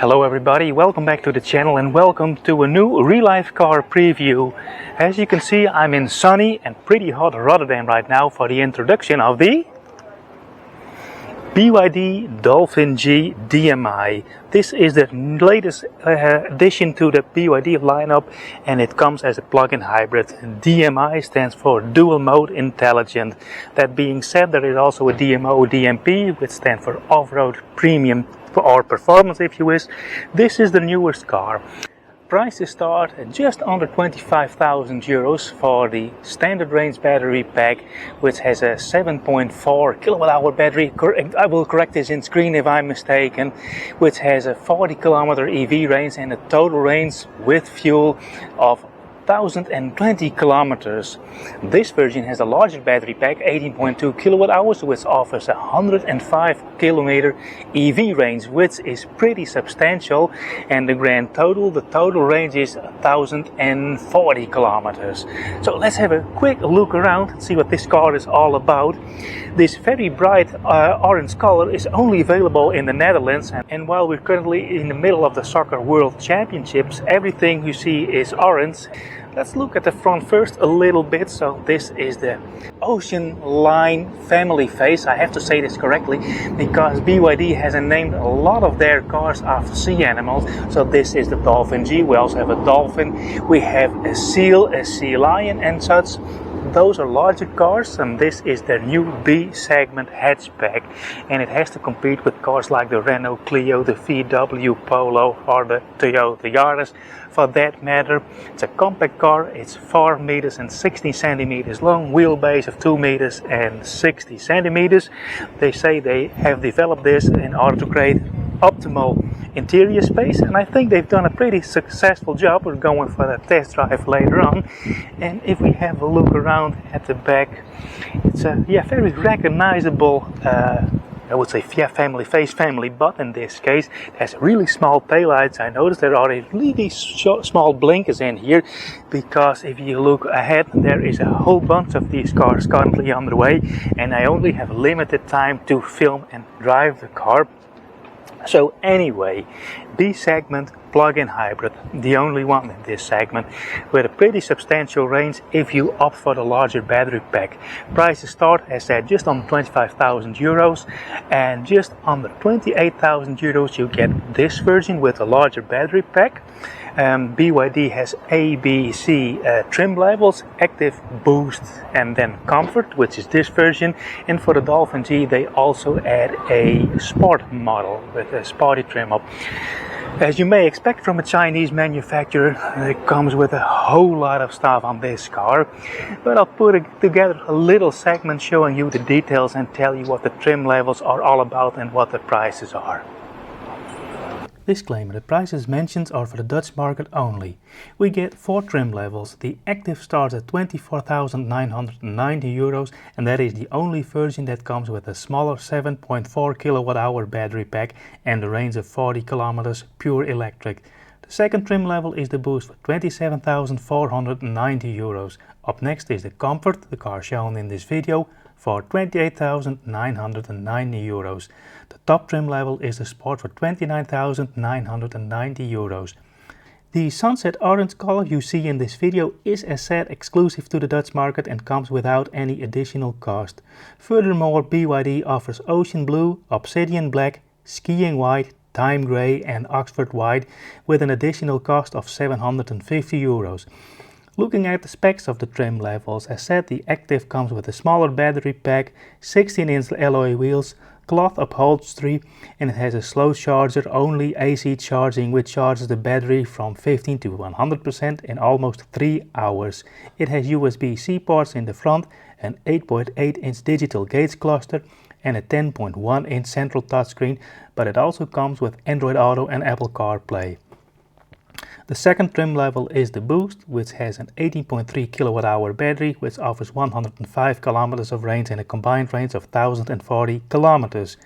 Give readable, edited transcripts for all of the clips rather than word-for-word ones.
Hello everybody, welcome back to the channel and welcome to a new real-life car preview. As you can see, I'm in sunny and pretty hot Rotterdam right now for the introduction of the BYD Dolphin G DM-i. This is the latest addition to the BYD lineup, and it comes as a plug-in hybrid. DMI stands for Dual Mode Intelligent. That being said, there is also a DMO DM-i, which stands for Off-Road Premium or Performance if you wish. This is the newest car. Prices start at just under 25,000 euros for the standard range battery pack, which has a 7.4 kilowatt hour battery. I will correct this in screen if I'm mistaken, which has a 40 kilometer EV range and a total range with fuel of 1020 kilometers. This version has a larger battery pack, 18.2 kilowatt hours, which offers a 105 kilometer EV range, which is pretty substantial, and the total range is 1040 kilometers. So let's have a quick look around and see what this car is all about. This very bright orange color is only available in the Netherlands, and while we're currently in the middle of the Soccer World Championships, everything you see is orange. Let's look at the front first a little bit. So this is the Ocean Line family face. I have to say this correctly because BYD has named a lot of their cars after sea animals. So this is the Dolphin G. We also have a dolphin. We have a seal, a sea lion and such. Those are larger cars, and this is their new B segment hatchback, and it has to compete with cars like the Renault Clio, the VW Polo or the Toyota Yaris for that matter. It's a compact car. It's 4 meters and 16 centimeters long, wheelbase of 2 meters and 60 centimeters. They say they have developed this in order to create optimal interior space, and I think they've done a pretty successful job. We're going for a test drive later on, and if we have a look around at the back, it's a very recognizable I would say family face, family butt in this case. It has really small taillights. I noticed there are really small blinkers in here, because if you look ahead, there is a whole bunch of these cars currently on the way, and I only have limited time to film and drive the car. So anyway, B segment plug-in hybrid, the only one in this segment, with a pretty substantial range if you opt for the larger battery pack. Prices start, as said, just on 25,000 euros, and just under 28,000 euros you get this version with a larger battery pack. BYD has A, B, C trim levels: Active, Boost and then Comfort, which is this version. And for the Dolphin G they also add a Sport model with a sporty trim up. As you may expect from a Chinese manufacturer, it comes with a whole lot of stuff on this car, but I'll put together a little segment showing you the details and tell you what the trim levels are all about and what the prices are. Disclaimer: the prices mentioned are for the Dutch market only. We get 4 trim levels. The Active starts at 24,990 euros, and that is the only version that comes with a smaller 7.4 kilowatt hour battery pack and a range of 40 kilometers pure electric. The second trim level is the Boost for 27,490 euros. Up next is the Comfort, the car shown in this video, for 28,990 euros. The top trim level is the Sport for 29,990 euros. The sunset orange color you see in this video is, as said, exclusive to the Dutch market and comes without any additional cost. Furthermore, BYD offers Ocean Blue, Obsidian Black, Skiing White, Time Grey and Oxford White with an additional cost of 750 euros. Looking at the specs of the trim levels, as said, the Active comes with a smaller battery pack, 16-inch alloy wheels, cloth upholstery, and it has a slow charger only AC charging, which charges the battery from 15 to 100% in almost 3 hours. It has USB-C ports in the front, an 8.8-inch digital gauge cluster and a 10.1-inch central touchscreen, but it also comes with Android Auto and Apple CarPlay. The second trim level is the Boost, which has an 18.3 kilowatt hour battery, which offers 105 kilometers of range and a combined range of 1040 kilometers.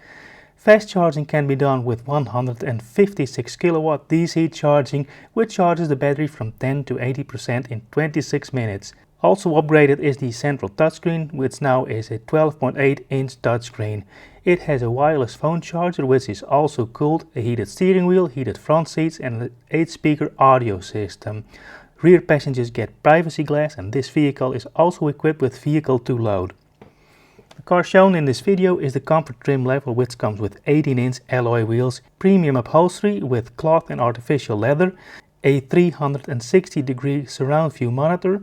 Fast charging can be done with 156 kilowatt DC charging, which charges the battery from 10 to 80% in 26 minutes. Also upgraded is the central touchscreen, which now is a 12.8-inch touchscreen. It has a wireless phone charger, which is also cooled, a heated steering wheel, heated front seats and an 8-speaker audio system. Rear passengers get privacy glass, and this vehicle is also equipped with vehicle to load. The car shown in this video is the comfort trim level, which comes with 18-inch alloy wheels, premium upholstery with cloth and artificial leather, a 360-degree surround view monitor,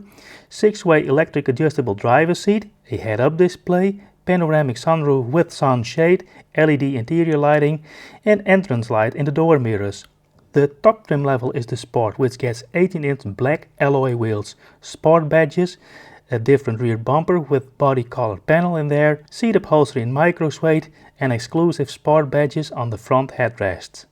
6-way electric adjustable driver's seat, a head-up display, panoramic sunroof with sunshade, LED interior lighting and entrance light in the door mirrors. The top trim level is the Sport, which gets 18-inch black alloy wheels, Sport badges, a different rear bumper with body color panel in there, seat upholstery in micro suede and exclusive Sport badges on the front headrests.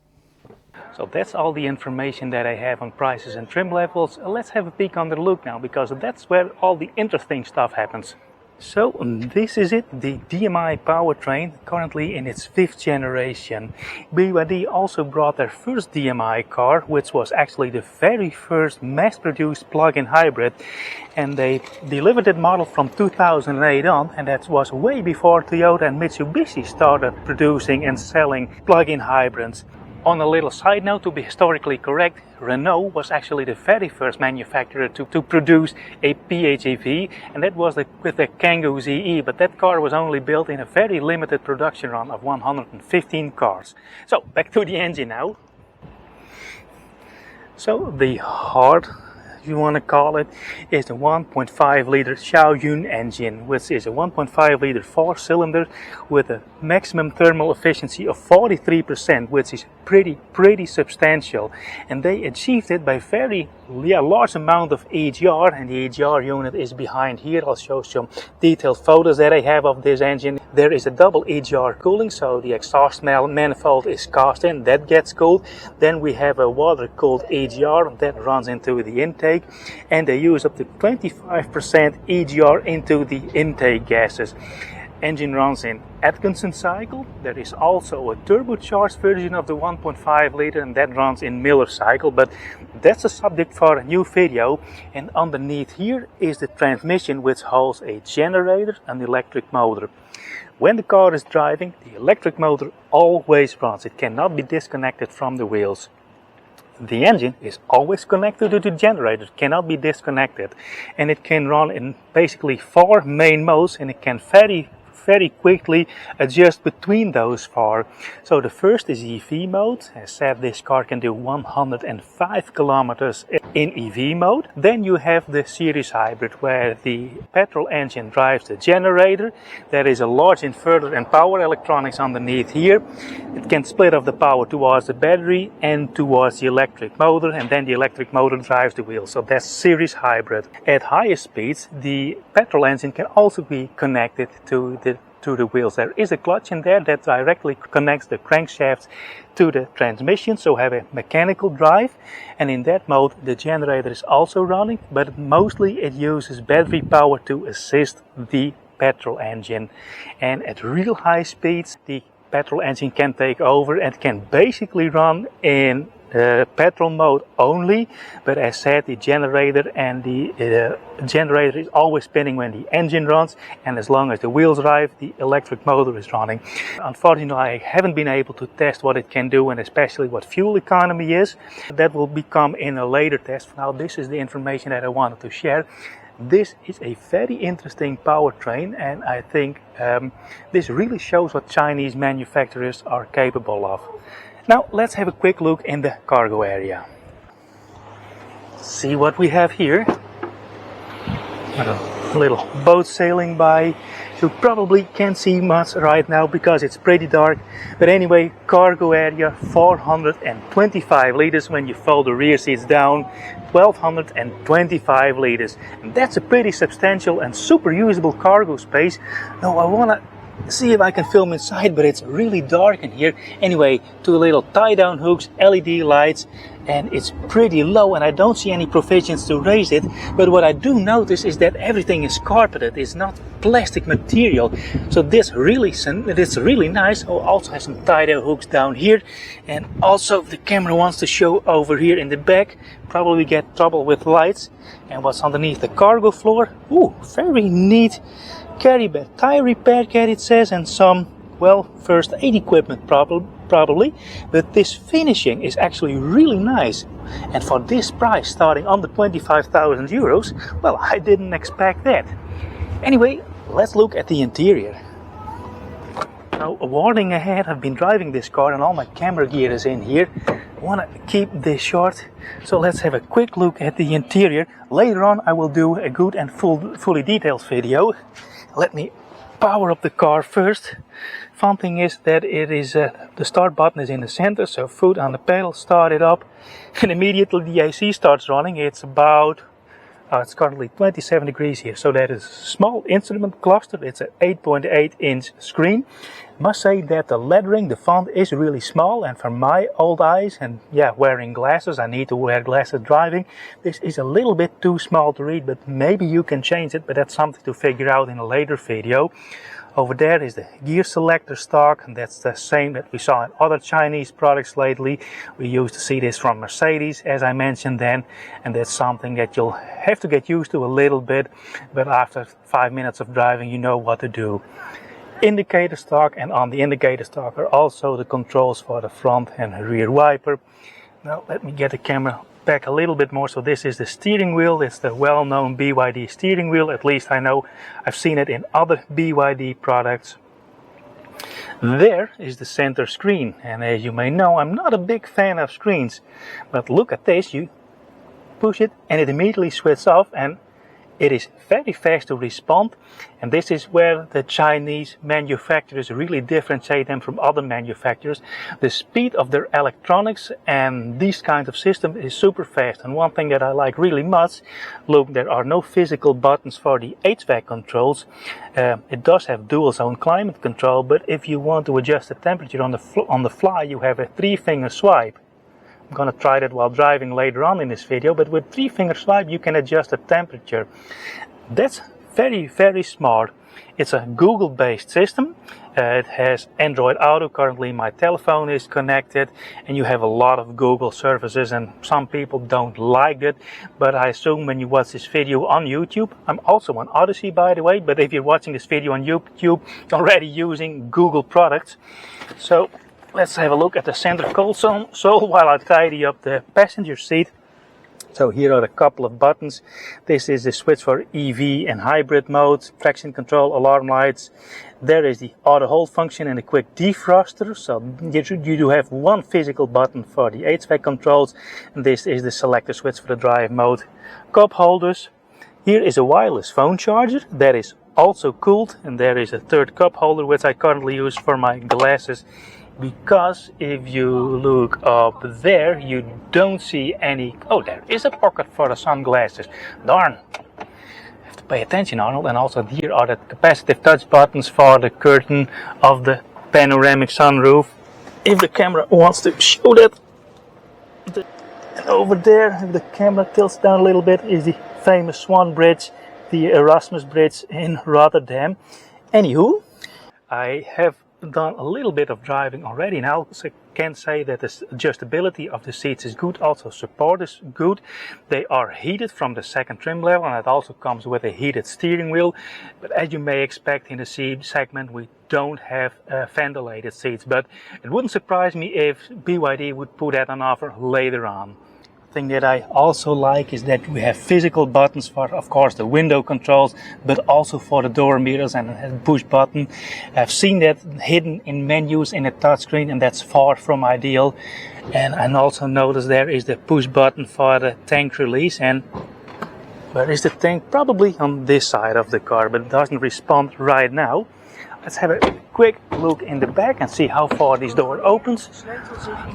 So that's all the information that I have on prices and trim levels. Let's have a peek under the hood now, because that's where all the interesting stuff happens. So this is it, the DM-i powertrain, currently in its 5th generation. BYD also brought their first DM-i car, which was actually the very first mass-produced plug-in hybrid, and they delivered that model from 2008 on, and that was way before Toyota and Mitsubishi started producing and selling plug-in hybrids. On a little side note, to be historically correct, Renault was actually the very first manufacturer to produce a PHEV, and that was with the Kangoo ZE, but that car was only built in a very limited production run of 115 cars. So back to the engine now. So the heart, if you want to call it, is the 1.5 liter Xiaoyun engine, which is a 1.5 liter 4-cylinder with a maximum thermal efficiency of 43%, which is pretty substantial. And they achieved it by very large amount of EGR, and the EGR unit is behind here. I'll show some detailed photos that I have of this engine. There is a double EGR cooling, so the exhaust manifold is cast in, that gets cooled. Then we have a water-cooled EGR that runs into the intake, and they use up to 25% EGR into the intake gases. Engine runs in Atkinson cycle. There is also a turbocharged version of the 1.5 liter, and that runs in Miller cycle, but that's a subject for a new video. And underneath here is the transmission, which holds a generator and electric motor. When the car is driving, the electric motor always runs. It cannot be disconnected from the wheels. The engine is always connected to the generator, cannot be disconnected, and it can run in basically 4 main modes, and it can very quickly adjust between those 4. So the first is EV mode. As said, this car can do 105 kilometers in EV mode. Then you have the series hybrid, where the petrol engine drives the generator. There is a large inverter and power electronics underneath here. It can split off the power towards the battery and towards the electric motor, and then the electric motor drives the wheel. So that's series hybrid. At higher speeds, the petrol engine can also be connected to the wheels. There is a clutch in there that directly connects the crankshafts to the transmission, so have a mechanical drive, and in that mode the generator is also running, but mostly it uses battery power to assist the petrol engine. And at real high speeds the petrol engine can take over and can basically run in petrol mode only, but as said, the generator is always spinning when the engine runs, and as long as the wheels drive, the electric motor is running. Unfortunately, I haven't been able to test what it can do, and especially what fuel economy is. That will become in a later test. For now, this is the information that I wanted to share. This is a very interesting powertrain, and I think this really shows what Chinese manufacturers are capable of. Now let's have a quick look in the cargo area. See what we have here. A little boat sailing by. You probably can't see much right now because it's pretty dark. But anyway, cargo area 425 liters. When you fold the rear seats down, 1225 liters. And that's a pretty substantial and super usable cargo space. Now I want to see if I can film inside, but it's really dark in here. Anyway, two little tie-down hooks, LED lights, and it's pretty low and I don't see any provisions to raise it. But what I do notice is that everything is carpeted. It's not plastic material. So this really nice. Oh, also has some tie-down hooks down here. And also the camera wants to show over here in the back. Probably get trouble with lights. And what's underneath the cargo floor. Ooh, very neat carry bag, tire repair kit it says, and some, well, first aid equipment probably, but this finishing is actually really nice, and for this price starting under 25,000 euros, well, I didn't expect that. Anyway, let's look at the interior. Now, a warning ahead, I've been driving this car and all my camera gear is in here. I want to keep this short, so let's have a quick look at the interior. Later on I will do a good and fully detailed video. Let me power up the car first. Fun thing is that it is the start button is in the center, so foot on the pedal, start it up, and immediately the AC starts running. It's about it's currently 27 degrees here, so that is a small instrument cluster. It's an 8.8 inch screen. Must say that the lettering, the font is really small, and for my old eyes, and yeah, wearing glasses, I need to wear glasses driving, this is a little bit too small to read, but maybe you can change it, but that's something to figure out in a later video. Over there is the gear selector stock, and that's the same that we saw in other Chinese products lately. We used to see this from Mercedes, as I mentioned then, and that's something that you'll have to get used to a little bit, but after 5 minutes of driving you know what to do. Indicator stock, and on the indicator stock are also the controls for the front and rear wiper. Now let me get the camera back a little bit more. So this is the steering wheel. It's the well-known BYD steering wheel, at least I know. I've seen it in other BYD products. There is the center screen, and as you may know, I'm not a big fan of screens, but look at this. You push it and it immediately switches off, and it is very fast to respond, and this is where the Chinese manufacturers really differentiate them from other manufacturers. The speed of their electronics and these kind of systems is super fast, and one thing that I like really much, look, there are no physical buttons for the HVAC controls. It does have dual zone climate control, but if you want to adjust the temperature on the fly, you have a 3-finger swipe. I'm gonna try that while driving later on in this video, but with 3-finger swipe you can adjust the temperature. That's very, very smart. It's a Google based system. It has Android Auto. Currently my telephone is connected, and you have a lot of Google services, and some people don't like it, but I assume when you watch this video on YouTube, I'm also on Odyssey by the way, but if you're watching this video on YouTube, you're already using Google products. So let's have a look at the center console while I tidy up the passenger seat. So here are a couple of buttons. This is the switch for EV and hybrid mode, traction control, alarm lights. There is the auto hold function and a quick defroster. So you do have one physical button for the HVAC controls. And this is the selector switch for the drive mode. Cup holders. Here is a wireless phone charger that is also cooled. And there is a third cup holder which I currently use for my glasses. Because if you look up there, you don't see any. Oh, there is a pocket for the sunglasses. Darn. Have to pay attention, Arnold. And also here are the capacitive touch buttons for the curtain of the panoramic sunroof. If the camera wants to show that. And over there, if the camera tilts down a little bit, is the famous Swan Bridge, the Erasmus Bridge in Rotterdam. Anywho, I have done a little bit of driving already now, so I can say that the adjustability of the seats is good. Also support is good. They are heated from the second trim level, and it also comes with a heated steering wheel. But as you may expect in the C segment, we don't have ventilated seats, but it wouldn't surprise me if BYD would put that on offer later on. Thing that I also like is that we have physical buttons for, of course, the window controls, but also for the door mirrors and a push button. I've seen that hidden in menus in a touchscreen, and that's far from ideal. And I also noticed there is the push button for the tank release. And where is the tank? Probably on this side of the car, but it doesn't respond right now. Let's have a quick look in the back and see how far this door opens.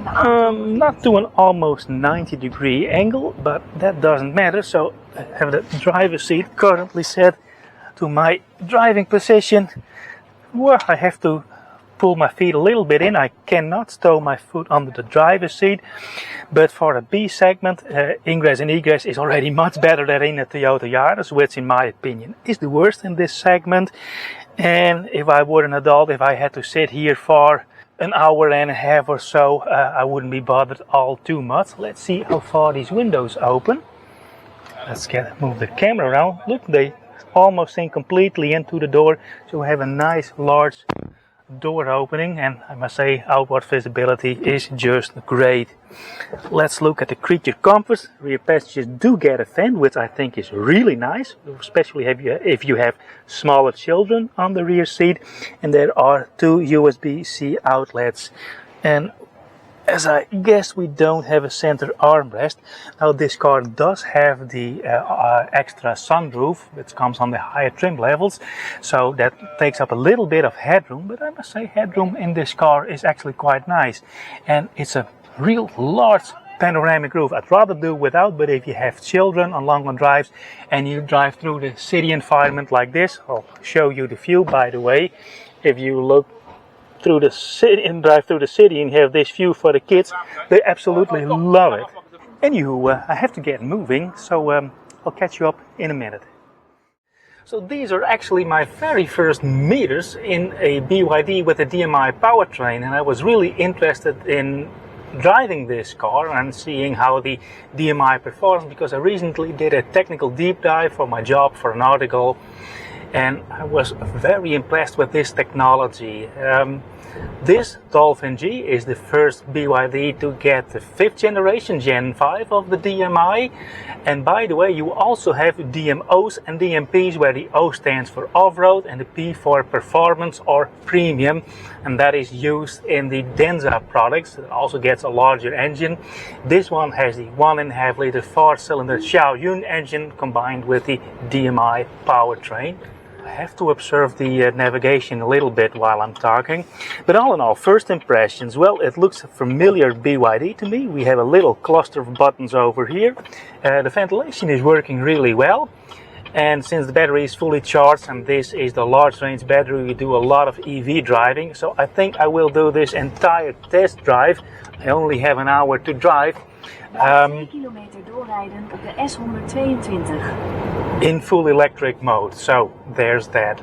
Not to an almost 90-degree angle, but that doesn't matter. So I have the driver's seat currently set to my driving position. Well, I have to pull my feet a little bit in. I cannot stow my foot under the driver's seat, but for a B segment, ingress and egress is already much better than in a Toyota Yaris, which in my opinion is the worst in this segment. And if I were an adult, if I had to sit here for an hour and a half or so, I wouldn't be bothered all too much. Let's see how far these windows open. Let's move the camera around. Look, they almost sink completely into the door, so we have a nice large door opening, and I must say outward visibility is just great. Let's look at the creature comforts. Rear passengers do get a fan, which I think is really nice, especially if you have smaller children on the rear seat. And there are 2 USB-C outlets, and as I guess we don't have a center armrest. Now this car does have the extra sunroof, which comes on the higher trim levels, so that takes up a little bit of headroom, but I must say headroom in this car is actually quite nice. And it's a real large panoramic roof. I'd rather do without, but if you have children on long drives and you drive through the city environment like this, I'll show you the view by the way. If you look through the city and drive through the city and have this view for the kids, they absolutely love it. Anywho, I have to get moving, so I'll catch you up in a minute. So these are actually my very first meters in a BYD with a DMI powertrain, and I was really interested in driving this car and seeing how the DMI performs, because I recently did a technical deep dive for my job for an article, and I was very impressed with this technology. This Dolphin G is the first BYD to get the 5th generation Gen 5 of the DMI. And by the way, you also have DMOs and DMPs, where the O stands for off-road and the P for performance or premium, and that is used in the Denza products. It also gets a larger engine. This one has the 1.5 liter 4-cylinder Xiaoyun engine combined with the DMI powertrain. I have to observe the navigation a little bit while I'm talking, but all in all, first impressions, well, it looks familiar BYD to me. We have a little cluster of buttons over here. The ventilation is working really well, and since the battery is fully charged and this is the large range battery, we do a lot of EV driving, so I think I will do this entire test drive. I only have an hour to drive. 2 kilometer doorrijden op de S122. In full electric mode, so there's that.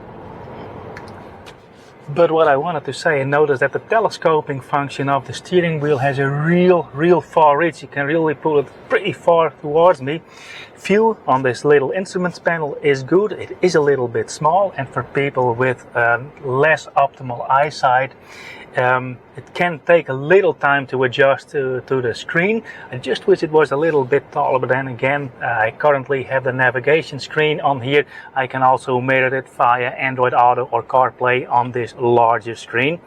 But what I wanted to say, and notice that the telescoping function of the steering wheel has a real far reach. You can really pull it pretty far towards me. View on this little instruments panel is good. It is a little bit small, and for people with less optimal eyesight, it can take a little time to adjust to the screen. I just wish it was a little bit taller, but then again, I currently have the navigation screen on here. I can also mirror it via Android Auto or CarPlay on this larger screen,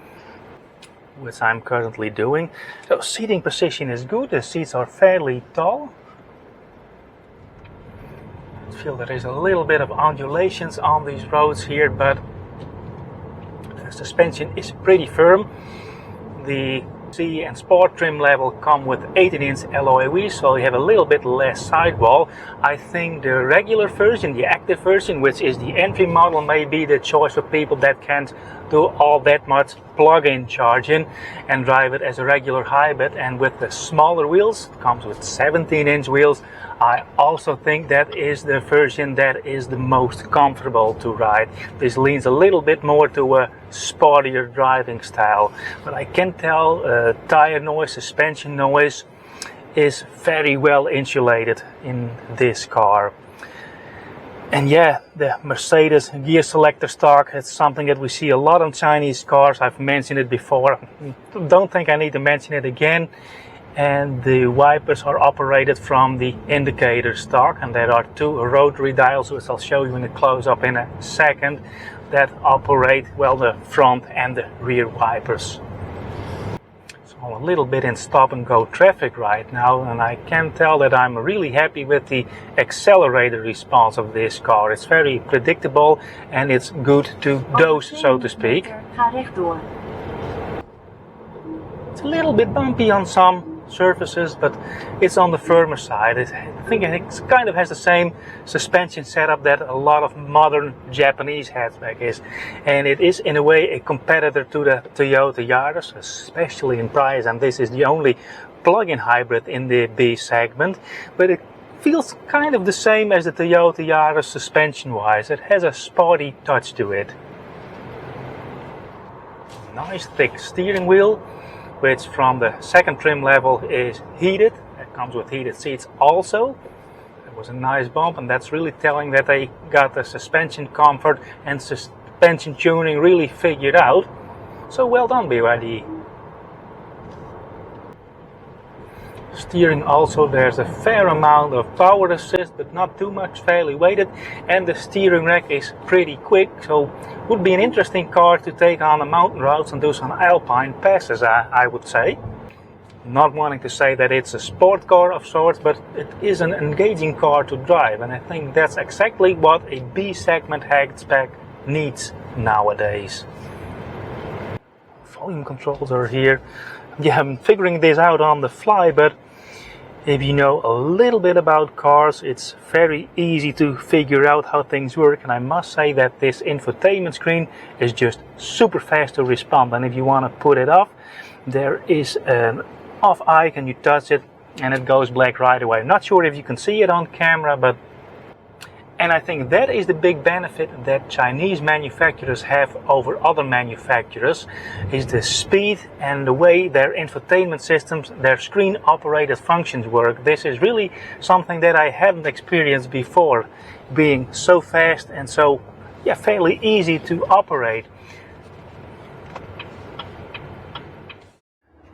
which I'm currently doing. So seating position is good. The seats are fairly tall. I feel there is a little bit of undulations on these roads here, but the suspension is pretty firm. The C and Sport trim level come with 18-inch alloy wheels, so you have a little bit less sidewall. I think the regular version, the active version, which is the entry model, may be the choice for people that can't do all that much plug-in charging and drive it as a regular hybrid. And with the smaller wheels, it comes with 17-inch wheels, I also think that is the version that is the most comfortable to ride. This leans a little bit more to a sportier driving style, but I can tell tire noise, suspension noise is very well insulated in this car. And yeah, the Mercedes gear selector stalk, it's something that we see a lot on Chinese cars. I've mentioned it before, don't think I need to mention it again. And the wipers are operated from the indicator stalk, and there are 2 rotary dials, which I'll show you in a close-up in a second, that operate, well, the front and the rear wipers. So I'm a little bit in stop-and-go traffic right now, and I can tell that I'm really happy with the accelerator response of this car. It's very predictable and it's good to dose, so to speak. Ga rechtdoor. It's a little bit bumpy on some surfaces, but it's on the firmer side. I think it kind of has the same suspension setup that a lot of modern Japanese hatchback is, and it is in a way a competitor to the Toyota Yaris, especially in price, and this is the only plug-in hybrid in the B segment, but it feels kind of the same as the Toyota Yaris suspension-wise. It has a sporty touch to it. Nice thick steering wheel, which from the second trim level is heated. It comes with heated seats also. It was a nice bump, and that's really telling that they got the suspension comfort and suspension tuning really figured out. So well done, BYD. Steering also, there's a fair amount of power assist, but not too much, fairly weighted, and the steering rack is pretty quick, so would be an interesting car to take on the mountain roads and do some alpine passes, I would say. Not wanting to say that it's a sport car of sorts, but it is an engaging car to drive, and I think that's exactly what a B segment hatchback needs nowadays. Volume controls are here. Yeah, I'm figuring this out on the fly, but if you know a little bit about cars, it's very easy to figure out how things work, and I must say that this infotainment screen is just super fast to respond, and if you want to put it off, there is an off icon, you touch it and it goes black right away. Not sure if you can see it on camera, but and I think that is the big benefit that Chinese manufacturers have over other manufacturers, is the speed and the way their infotainment systems, their screen operated functions work. This is really something that I hadn't experienced before, being so fast and so fairly easy to operate.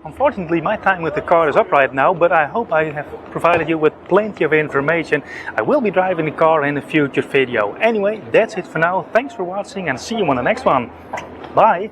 Unfortunately, my time with the car is up right now, but I hope I have provided you with plenty of information. I will be driving the car in a future video. Anyway, that's it for now. Thanks for watching and see you on the next one. Bye!